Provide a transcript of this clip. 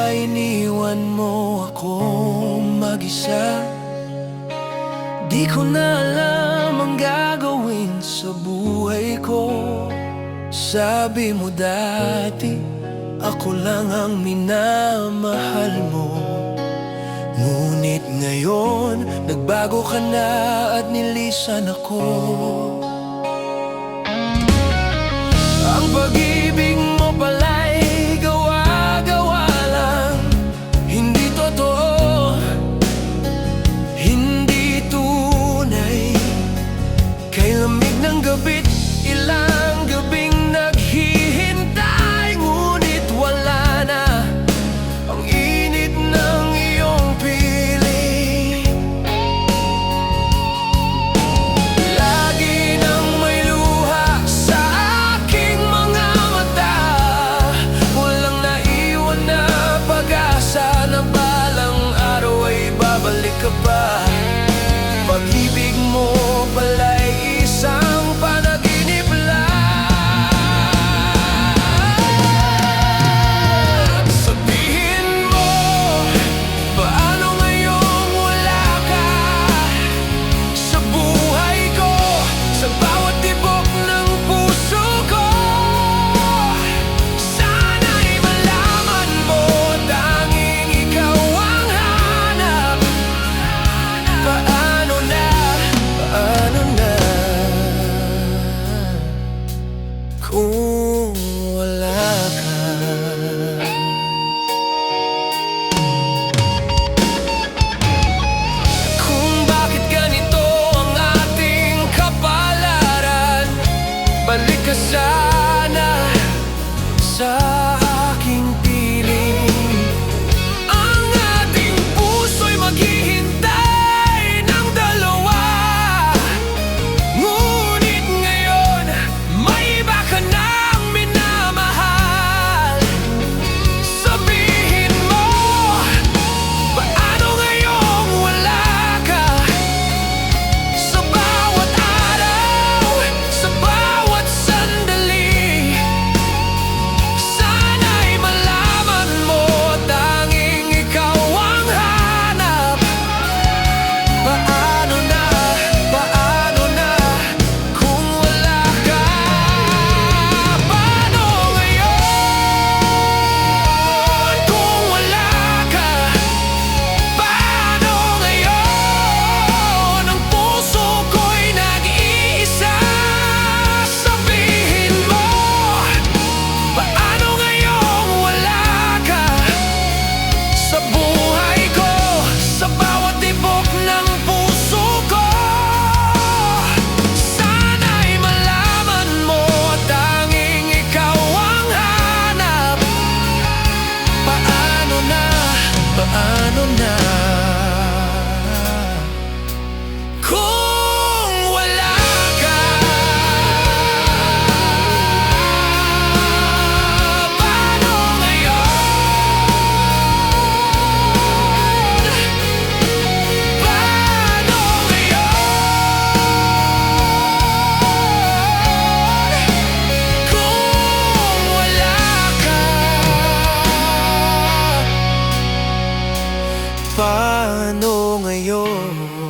ba iniwan mo ako mag-isa? Di ko na alam ang gagawin sa buhay ko. Sabi mo dati, ako lang ang minamahal mo. Ngunit ngayon, nagbago ka na at nilisan ako. Ang pag-ibig mo pala'y gawa-gawa lang. Hindi totoo, hindi tunay. Kay lamig ng gabi't ilang gabing naghihintay. Ngunit wala na ang init ng iyong piling. Lagi nang may luha sa aking mga mata. Walang naiwan na pag-asa na balang araw ay babalik ka pa. Pag-ibig mo pala'y isang panaginip lang. Sabihin mo, paano ngayong wala ka sa buhay ko, sa bawat tibok ng puso ko? Sana'y malaman mo, tanging ikaw ang hanap. Paano na kung wala ka? Kung bakit ganito ang ating kapalaran, balik ka sana sa aking piling. Ang ating puso'y maghihintay ng dalawa. Ngunit ngayon, may iba ka nang minamahal. Sabihin mo, paano ngayong wala ka sa bawat araw, sa bawat sandali? Sana'y malaman mo, tanging ikaw ang hanap. Paano na kung wala ka? Paano ngayon kung wala ka? Paano ngayon ang puso ko'y nag-iisa? Sabihin mo, paano ngayong wala ka sa buhay ko, sa bawat tibok ng puso ko? Sana'y malaman mo, tanging ikaw ang hanap. Paano na kung wala ka? Paano ngayon? Paano ngayon kung wala ka? Paano ngayon?